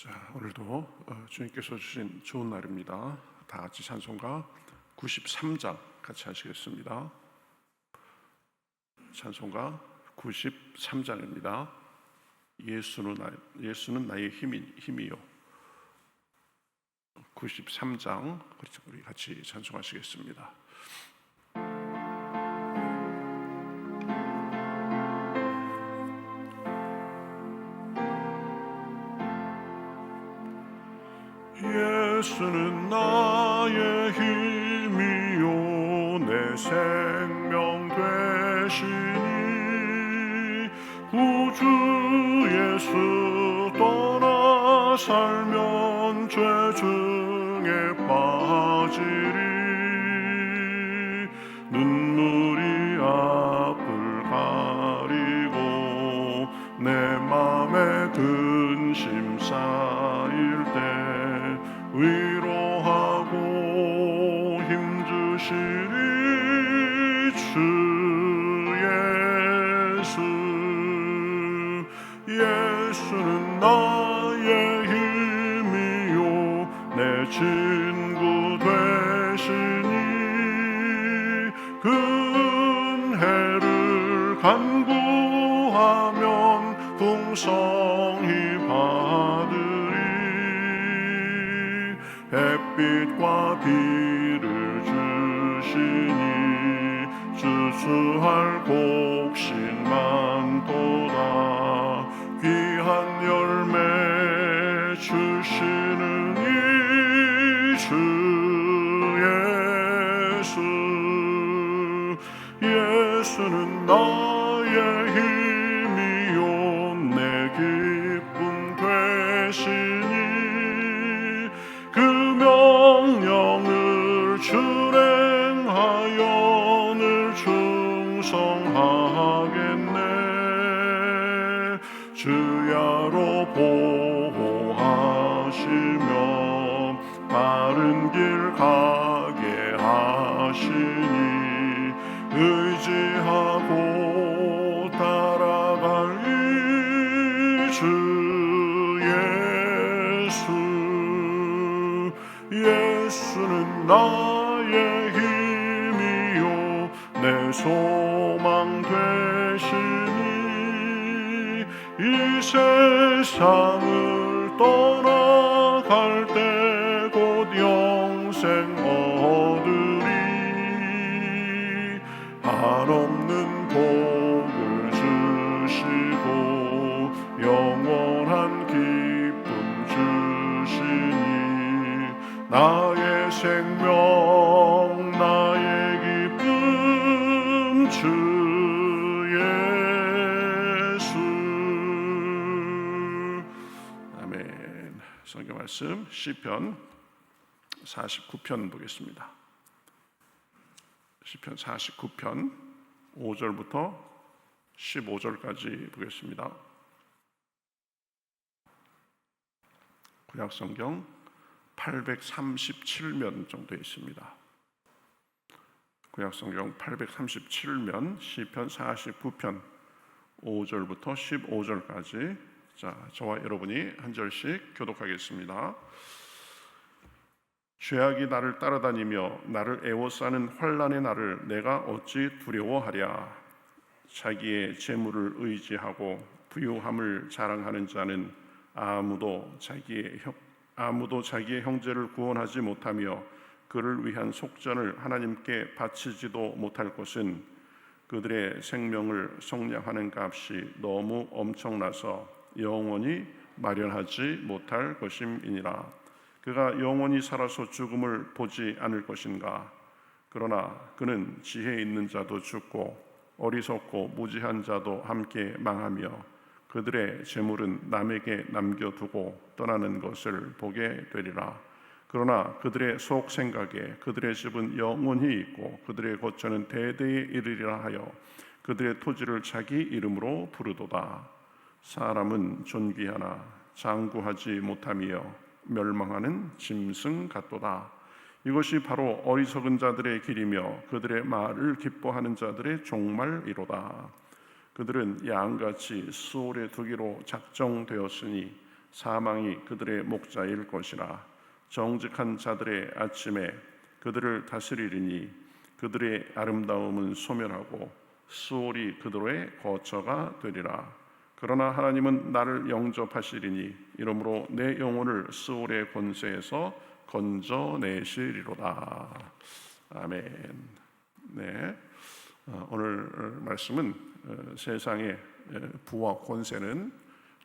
자, 오늘도 주님께서 주신 좋은 날입니다. 다 같이 찬송가 93장 같이 하시겠습니다. 찬송가 93장입니다. 예수는 나의 힘이요. 93장 우리 같이 찬송하시겠습니다. 예수는 나의 힘이요 내 생명 되시니 구주 예수 떠나 살면 죄 중에 빠지리 눈물이 앞을 가리고 내 맘에 근심 쌓일 때 위로하고 힘주시리 주 예수. 예수는 나의 힘이요 내 친구 되시니 그 은혜를 간구하면 풍성히 받으리 햇빛과 비를 주시니 주수할 곡식만 도다 귀한 열매 주시는 이 주 예수. 예수는 나의 힘이요 내 기쁨 되시니 그 명령을 준행하여 늘 충성하겠네 주야로 보호하시며 바른 길 가게 하시니 의지하고 따라갈 이 주 예수는 나의 힘이요 내 소망 되시니 이 세상을 떠나갈 때 곧 영생 얻으리 한없는 복을 주시고 영원한 기쁨 주시니 나의 생명 나의 기쁨 주 예수. 아멘. 성경 말씀 시편 49편 보겠습니다. 시편 49편 5절부터 15절까지 보겠습니다. 구약 성경 837면 정도 있습니다. 구약 성경 837면 시편 49편 5절부터 15절까지 자, 저와 여러분이 한 절씩 교독하겠습니다. 죄악이 나를 따라다니며 나를 애워싸는 환난의 날을 내가 어찌 두려워하랴. 자기의 재물을 의지하고 부유함을 자랑하는 자는 아무도 자기의 형제를 구원하지 못하며 그를 위한 속전을 하나님께 바치지도 못할 것은 그들의 생명을 속량하는 값이 너무 엄청나서 영원히 마련하지 못할 것임이니라. 그가 영원히 살아서 죽음을 보지 않을 것인가. 그러나 그는 지혜 있는 자도 죽고 어리석고 무지한 자도 함께 망하며 그들의 재물은 남에게 남겨두고 떠나는 것을 보게 되리라. 그러나 그들의 속 생각에 그들의 집은 영원히 있고 그들의 거처는 대대에 이르리라 하여 그들의 토지를 자기 이름으로 부르도다. 사람은 존귀하나 장구하지 못하며 멸망하는 짐승 같도다. 이것이 바로 어리석은 자들의 길이며 그들의 말을 기뻐하는 자들의 종말이로다. 그들은 양같이 수월에 두기로 작정되었으니 사망이 그들의 목자일 것이라. 정직한 자들의 아침에 그들을 다스리리니 그들의 아름다움은 소멸하고 수월이 그들의 거처가 되리라. 그러나 하나님은 나를 영접하시리니 이러므로 내 영혼을 수월의 권세에서 건져내시리로다. 아멘. 네, 오늘 말씀은 세상의 부와 권세는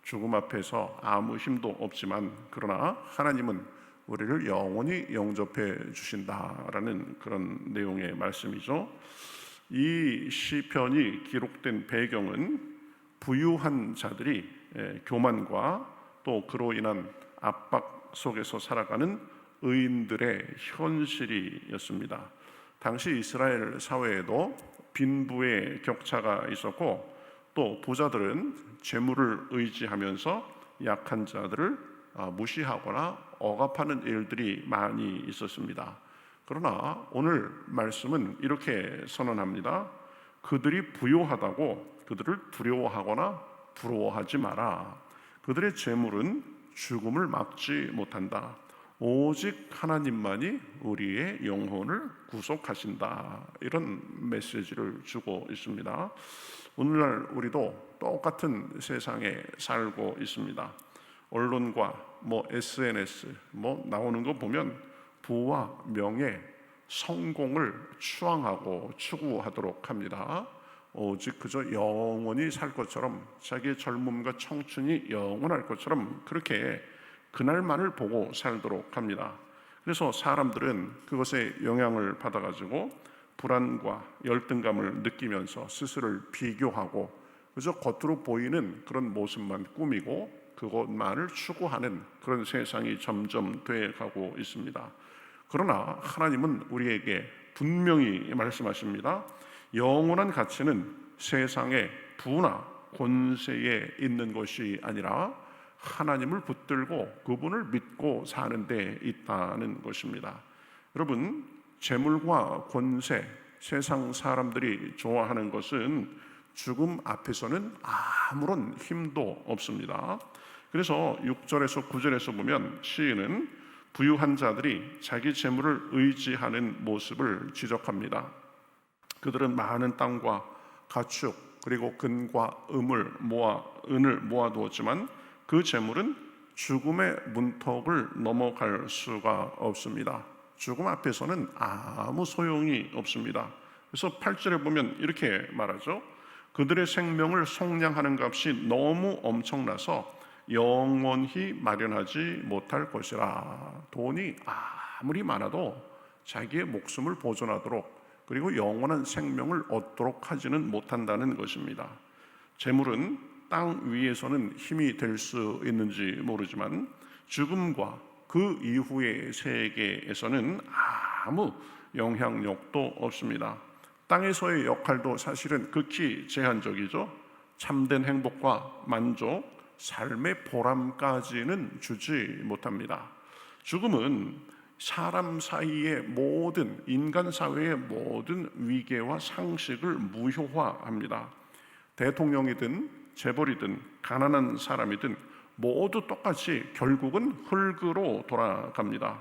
죽음 앞에서 아무 힘도 없지만 그러나 하나님은 우리를 영원히 영접해 주신다라는 그런 내용의 말씀이죠. 이 시편이 기록된 배경은 부유한 자들이 교만과 또 그로 인한 압박 속에서 살아가는 의인들의 현실이었습니다. 당시 이스라엘 사회에도 빈부의 격차가 있었고 또 부자들은 재물을 의지하면서 약한 자들을 무시하거나 억압하는 일들이 많이 있었습니다. 그러나 오늘 말씀은 이렇게 선언합니다. 그들이 부요하다고 그들을 두려워하거나 부러워하지 마라. 그들의 재물은 죽음을 막지 못한다. 오직 하나님만이 우리의 영혼을 구속하신다. 이런 메시지를 주고 있습니다. 오늘날 우리도 똑같은 세상에 살고 있습니다. 언론과 SNS 나오는 거 보면 부와 명예, 성공을 추앙하고 추구하도록 합니다. 오직 그저 영원히 살 것처럼 자기의 젊음과 청춘이 영원할 것처럼 그렇게 그날만을 보고 살도록 합니다. 그래서 사람들은 그것에 영향을 받아가지고 불안과 열등감을 느끼면서 스스로를 비교하고 그저 겉으로 보이는 그런 모습만 꾸미고 그것만을 추구하는 그런 세상이 점점 돼가고 있습니다. 그러나 하나님은 우리에게 분명히 말씀하십니다. 영원한 가치는 세상의 부나 권세에 있는 것이 아니라 하나님을 붙들고 그분을 믿고 사는 데 있다는 것입니다. 여러분, 재물과 권세, 세상 사람들이 좋아하는 것은 죽음 앞에서는 아무런 힘도 없습니다. 그래서 6절에서 9절에서 보면 시인은 부유한 자들이 자기 재물을 의지하는 모습을 지적합니다. 그들은 많은 땅과 가축 그리고 금과 은을 모아두었지만 그 재물은 죽음의 문턱을 넘어갈 수가 없습니다. 죽음 앞에서는 아무 소용이 없습니다. 그래서 8절에 보면 이렇게 말하죠. 그들의 생명을 속량하는 값이 너무 엄청나서 영원히 마련하지 못할 것이라. 돈이 아무리 많아도 자기의 목숨을 보존하도록 그리고 영원한 생명을 얻도록 하지는 못한다는 것입니다. 재물은 땅 위에서는 힘이 될 수 있는지 모르지만 죽음과 그 이후의 세계에서는 아무 영향력도 없습니다. 땅에서의 역할도 사실은 극히 제한적이죠. 참된 행복과 만족, 삶의 보람까지는 주지 못합니다. 죽음은 사람 사이의 모든 인간 사회의 모든 위계와 상식을 무효화합니다. 대통령이든 재벌이든 가난한 사람이든 모두 똑같이 결국은 흙으로 돌아갑니다.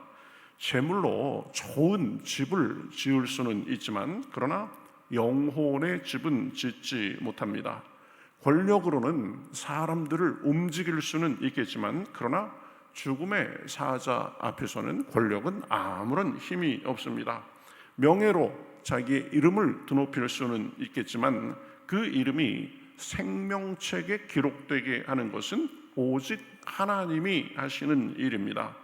재물로 좋은 집을 지을 수는 있지만 그러나 영혼의 집은 짓지 못합니다. 권력으로는 사람들을 움직일 수는 있겠지만 그러나 죽음의 사자 앞에서는 권력은 아무런 힘이 없습니다. 명예로 자기의 이름을 드높일 수는 있겠지만 그 이름이 생명책에 기록되게 하는 것은 오직 하나님이 하시는 일입니다.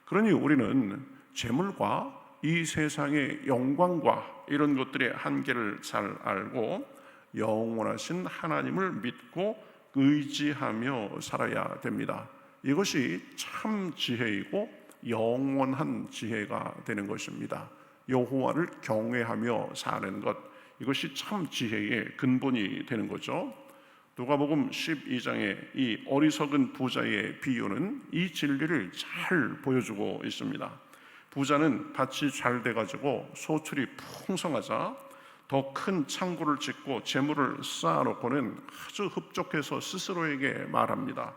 그러니 우리는 재물과 이 세상의 영광과 이런 것들의 한계를 잘 알고 영원하신 하나님을 믿고 의지하며 살아야 됩니다. 이것이 참 지혜이고 영원한 지혜가 되는 것입니다. 여호와를 경외하며 사는 것, 이것이 참 지혜의 근본이 되는 거죠. 누가복음 12장의 이 어리석은 부자의 비유는 이 진리를 잘 보여주고 있습니다. 부자는 밭이 잘 돼가지고 소출이 풍성하자 더 큰 창고를 짓고 재물을 쌓아놓고는 아주 흡족해서 스스로에게 말합니다.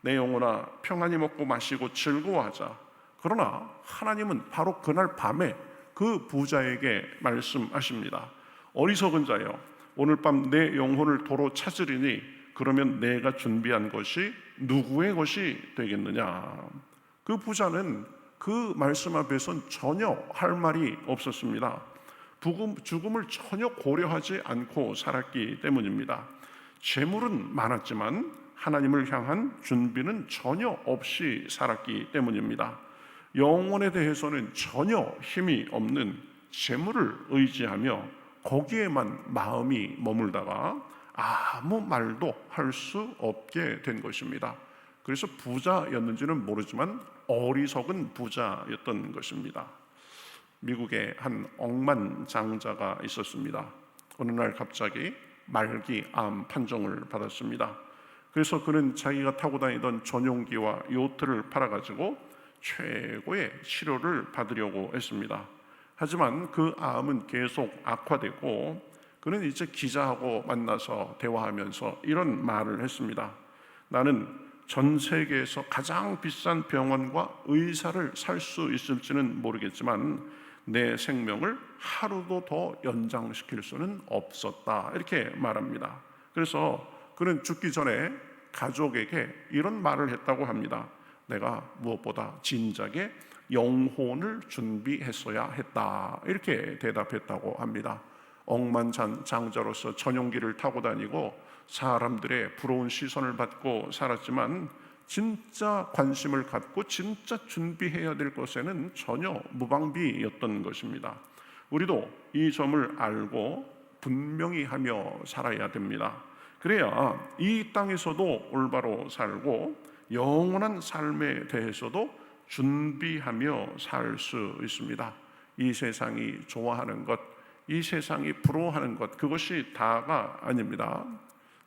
내 영혼아 평안히 먹고 마시고 즐거워하자. 그러나 하나님은 바로 그날 밤에 그 부자에게 말씀하십니다. 어리석은 자여, 오늘 밤 내 영혼을 도로 찾으리니 그러면 내가 준비한 것이 누구의 것이 되겠느냐. 그 부자는 그 말씀 앞에선 전혀 할 말이 없었습니다. 죽음을 전혀 고려하지 않고 살았기 때문입니다. 재물은 많았지만 하나님을 향한 준비는 전혀 없이 살았기 때문입니다. 영혼에 대해서는 전혀 힘이 없는 재물을 의지하며 거기에만 마음이 머물다가 아무 말도 할 수 없게 된 것입니다. 그래서 부자였는지는 모르지만 어리석은 부자였던 것입니다. 미국에 한 억만장자가 있었습니다. 어느 날 갑자기 말기암 판정을 받았습니다. 그래서 그는 자기가 타고 다니던 전용기와 요트를 팔아가지고 최고의 치료를 받으려고 했습니다. 하지만 그 암은 계속 악화되고 그는 이제 기자하고 만나서 대화하면서 이런 말을 했습니다. 나는 전 세계에서 가장 비싼 병원과 의사를 살 수 있을지는 모르겠지만 내 생명을 하루도 더 연장시킬 수는 없었다. 이렇게 말합니다. 그래서 그는 죽기 전에 가족에게 이런 말을 했다고 합니다. 내가 무엇보다 진작에 영혼을 준비했어야 했다. 이렇게 대답했다고 합니다. 억만장자로서 전용기를 타고 다니고 사람들의 부러운 시선을 받고 살았지만 진짜 관심을 갖고 진짜 준비해야 될 것에는 전혀 무방비였던 것입니다. 우리도 이 점을 알고 분명히 하며 살아야 됩니다. 그래야 이 땅에서도 올바로 살고 영원한 삶에 대해서도 준비하며 살 수 있습니다. 이 세상이 좋아하는 것, 이 세상이 부러워하는 것, 그것이 다가 아닙니다.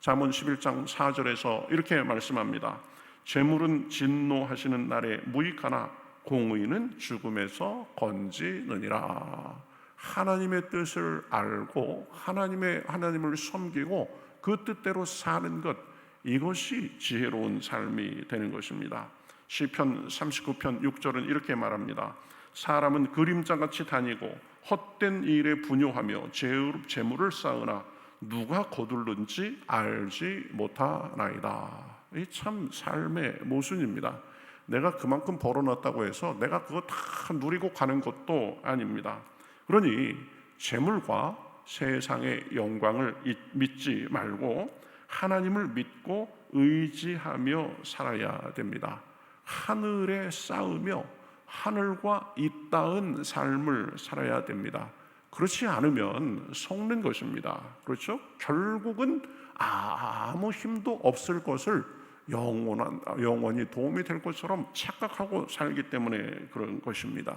잠언 11장 4절에서 이렇게 말씀합니다. 재물은 진노하시는 날에 무익하나 공의는 죽음에서 건지느니라. 하나님의 뜻을 알고 하나님을 섬기고 그 뜻대로 사는 것, 이것이 지혜로운 삶이 되는 것입니다. 시편 39편 6절은 이렇게 말합니다. 사람은 그림자같이 다니고 헛된 일에 분요하며 재물을 쌓으나 누가 거둘는지 알지 못하나이다. 이 참 삶의 모순입니다. 내가 그만큼 벌어놨다고 해서 내가 그거 다 누리고 가는 것도 아닙니다. 그러니 재물과 세상의 영광을 믿지 말고 하나님을 믿고 의지하며 살아야 됩니다. 하늘에 쌓으며 하늘과 잇닿은 삶을 살아야 됩니다. 그렇지 않으면 속는 것입니다. 그렇죠? 결국은 아무 힘도 없을 것을 영원히 도움이 될 것처럼 착각하고 살기 때문에 그런 것입니다.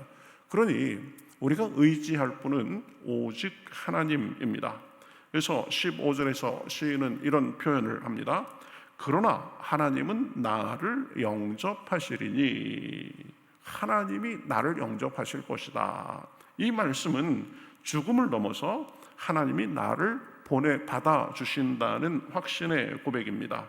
그러니 우리가 의지할 분은 오직 하나님입니다. 그래서 15절에서 시인은 이런 표현을 합니다. 그러나 하나님은 나를 영접하시리니, 하나님이 나를 영접하실 것이다. 이 말씀은 죽음을 넘어서 하나님이 나를 받아 주신다는 확신의 고백입니다.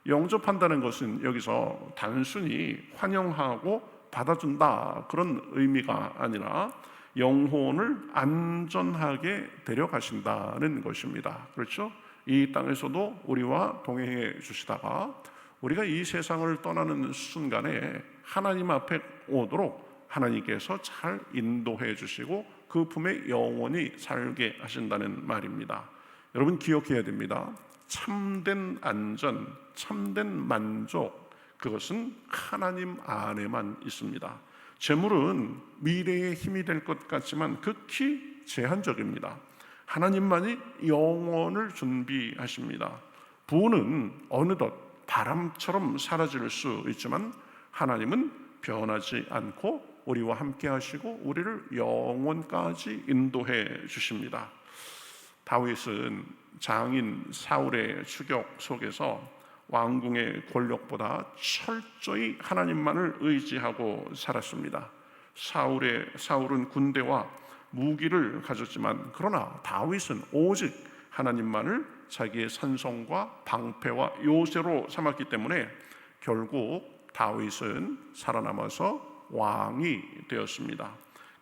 영접한다는 것은 여기서 단순히 환영하고 받아준다 그런 의미가 아니라 영혼을 안전하게 데려가신다는 것입니다. 그렇죠? 이 땅에서도 우리와 동행해 주시다가 우리가 이 세상을 떠나는 순간에 하나님 앞에 오도록 하나님께서 잘 인도해 주시고 그 품에 영원히 살게 하신다는 말입니다. 여러분 기억해야 됩니다. 참된 안전, 참된 만족, 그것은 하나님 안에만 있습니다. 재물은 미래의 힘이 될 것 같지만 극히 제한적입니다. 하나님만이 영원을 준비하십니다. 부는 어느덧 바람처럼 사라질 수 있지만 하나님은 변하지 않고 우리와 함께 하시고 우리를 영원까지 인도해 주십니다. 다윗은 장인 사울의 추격 속에서 왕궁의 권력보다 철저히 하나님만을 의지하고 살았습니다. 사울은 군대와 무기를 가졌지만 그러나 다윗은 오직 하나님만을 자기의 산성과 방패와 요새로 삼았기 때문에 결국 다윗은 살아남아서 왕이 되었습니다.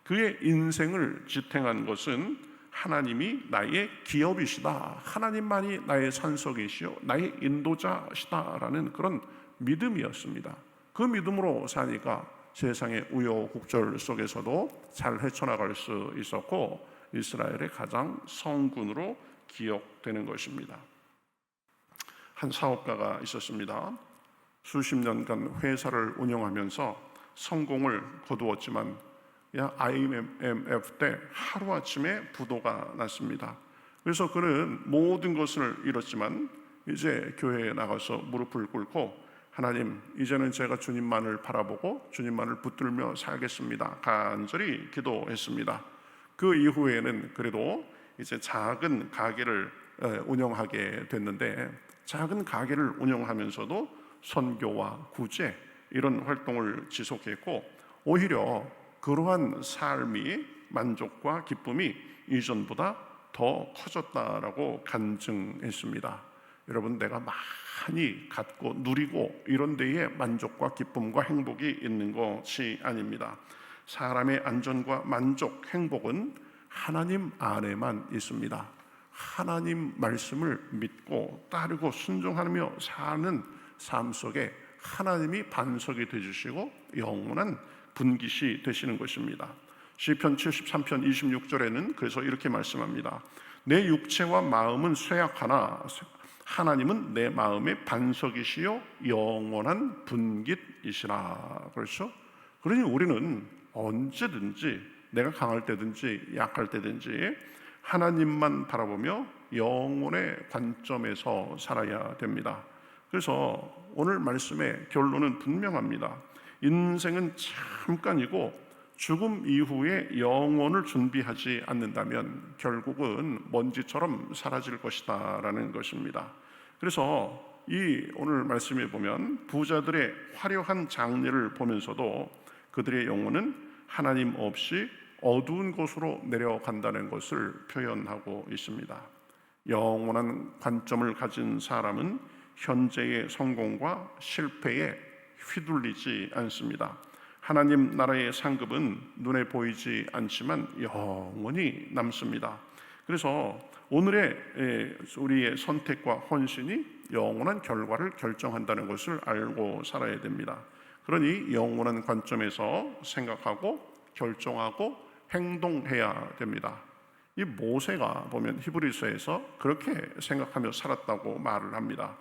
그의 인생을 지탱한 것은 하나님이 나의 기업이시다, 하나님만이 나의 산석이시요 나의 인도자시다라는 그런 믿음이었습니다. 그 믿음으로 사니까 세상의 우여곡절 속에서도 잘 헤쳐나갈 수 있었고 이스라엘의 가장 성군으로 기억되는 것입니다. 한 사업가가 있었습니다. 수십 년간 회사를 운영하면서 성공을 거두었지만 IMF 때 하루아침에 부도가 났습니다. 그래서 그는 모든 것을 잃었지만 이제 교회에 나가서 무릎을 꿇고 하나님, 이제는 제가 주님만을 바라보고 주님만을 붙들며 살겠습니다, 간절히 기도했습니다. 그 이후에는 그래도 이제 작은 가게를 운영하게 됐는데, 작은 가게를 운영하면서도 선교와 구제 이런 활동을 지속했고, 오히려 그러한 삶이 만족과 기쁨이 이전보다 더 커졌다라고 간증했습니다. 여러분, 내가 많이 갖고 누리고 이런 데에 만족과 기쁨과 행복이 있는 것이 아닙니다. 사람의 안전과 만족, 행복은 하나님 안에만 있습니다. 하나님 말씀을 믿고 따르고 순종하며 사는 삶 속에 하나님이 반석이 되주시고 영원한 분깃이 되시는 것입니다. 시편 73편 26절에는 그래서 이렇게 말씀합니다. 내 육체와 마음은 쇠약하나 하나님은 내 마음의 반석이시요 영원한 분깃이시라. 그렇죠? 그러니 우리는 언제든지, 내가 강할 때든지 약할 때든지 하나님만 바라보며 영혼의 관점에서 살아야 됩니다. 그래서 오늘 말씀의 결론은 분명합니다. 인생은 잠깐이고 죽음 이후에 영혼을 준비하지 않는다면 결국은 먼지처럼 사라질 것이다 라는 것입니다. 그래서 이 오늘 말씀에 보면 부자들의 화려한 장례를 보면서도 그들의 영혼은 하나님 없이 어두운 곳으로 내려간다는 것을 표현하고 있습니다. 영원한 관점을 가진 사람은 현재의 성공과 실패에 휘둘리지 않습니다. 하나님 나라의 상급은 눈에 보이지 않지만 영원히 남습니다. 그래서 오늘의 우리의 선택과 헌신이 영원한 결과를 결정한다는 것을 알고 살아야 됩니다. 그러니 영원한 관점에서 생각하고 결정하고 행동해야 됩니다. 이 모세가 보면 히브리서에서 그렇게 생각하며 살았다고 말을 합니다.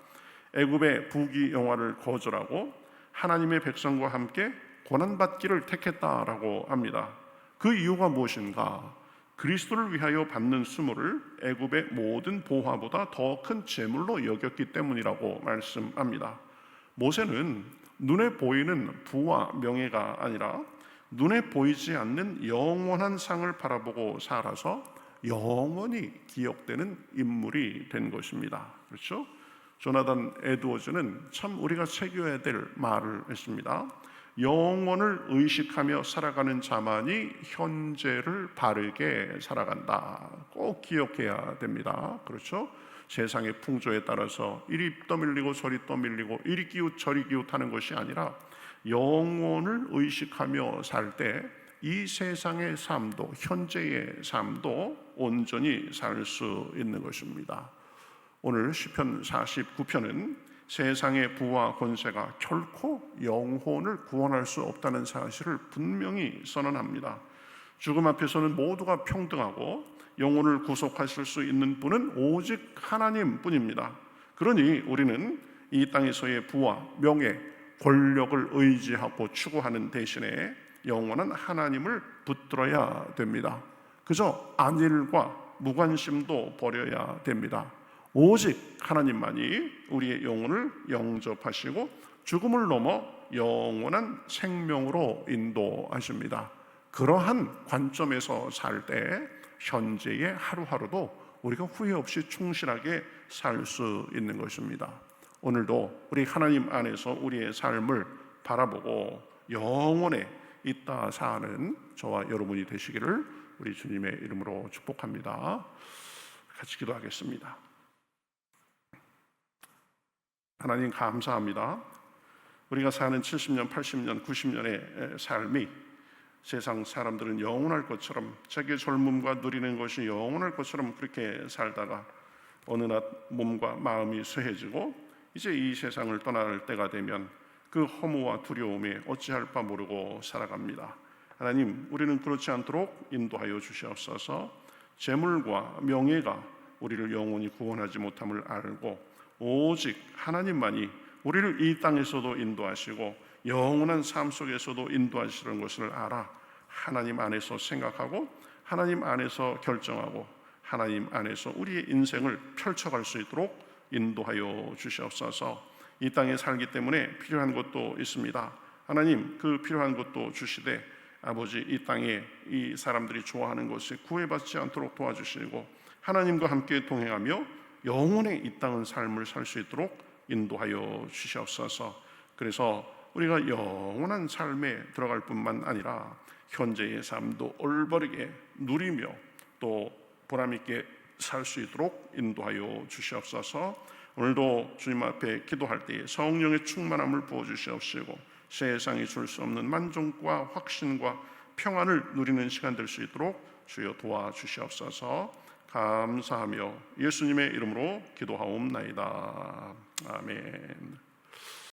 애굽의 부귀영화를 거절하고 하나님의 백성과 함께 고난받기를 택했다라고 합니다. 그 이유가 무엇인가? 그리스도를 위하여 받는 수모를 애굽의 모든 보화보다 더 큰 재물로 여겼기 때문이라고 말씀합니다. 모세는 눈에 보이는 부와 명예가 아니라 눈에 보이지 않는 영원한 상을 바라보고 살아서 영원히 기억되는 인물이 된 것입니다. 그렇죠? 조나단 에드워즈는 참 우리가 새겨야 될 말을 했습니다. 영원을 의식하며 살아가는 자만이 현재를 바르게 살아간다. 꼭 기억해야 됩니다. 그렇죠? 세상의 풍조에 따라서 이리 떠밀리고 저리 떠밀리고 이리 기웃 저리 기웃하는 것이 아니라 영원을 의식하며 살 때 이 세상의 삶도 현재의 삶도 온전히 살 수 있는 것입니다. 오늘 시편 49편은 세상의 부와 권세가 결코 영혼을 구원할 수 없다는 사실을 분명히 선언합니다. 죽음 앞에서는 모두가 평등하고 영혼을 구속하실 수 있는 분은 오직 하나님 뿐입니다. 그러니 우리는 이 땅에서의 부와 명예, 권력을 의지하고 추구하는 대신에 영원한 하나님을 붙들어야 됩니다. 그저 안일과 무관심도 버려야 됩니다. 오직 하나님만이 우리의 영혼을 영접하시고 죽음을 넘어 영원한 생명으로 인도하십니다. 그러한 관점에서 살 때 현재의 하루하루도 우리가 후회 없이 충실하게 살 수 있는 것입니다. 오늘도 우리 하나님 안에서 우리의 삶을 바라보고 영원에 있다 사는 저와 여러분이 되시기를 우리 주님의 이름으로 축복합니다. 같이 기도하겠습니다. 하나님 감사합니다. 우리가 사는 70년, 80년, 90년의 삶이 세상 사람들은 영원할 것처럼, 자기의 젊음과 누리는 것이 영원할 것처럼 그렇게 살다가 어느 날 몸과 마음이 쇠해지고 이제 이 세상을 떠날 때가 되면 그 허무와 두려움에 어찌할 바 모르고 살아갑니다. 하나님, 우리는 그렇지 않도록 인도하여 주시옵소서. 재물과 명예가 우리를 영원히 구원하지 못함을 알고 오직 하나님만이 우리를 이 땅에서도 인도하시고 영원한 삶 속에서도 인도하시는 것을 알아 하나님 안에서 생각하고 하나님 안에서 결정하고 하나님 안에서 우리의 인생을 펼쳐갈 수 있도록 인도하여 주시옵소서. 이 땅에 살기 때문에 필요한 것도 있습니다. 하나님, 그 필요한 것도 주시되 아버지, 이 땅에 이 사람들이 좋아하는 것이 구애받지 않도록 도와주시고 하나님과 함께 동행하며 영원의 이 땅은 삶을 살 수 있도록 인도하여 주시옵소서. 그래서 우리가 영원한 삶에 들어갈 뿐만 아니라 현재의 삶도 올바르게 누리며 또 보람있게 살 수 있도록 인도하여 주시옵소서. 오늘도 주님 앞에 기도할 때에 성령의 충만함을 부어주시옵시고 세상이 줄 수 없는 만족과 확신과 평안을 누리는 시간 될 수 있도록 주여 도와주시옵소서. 감사하며 예수님의 이름으로 기도하옵나이다. 아멘.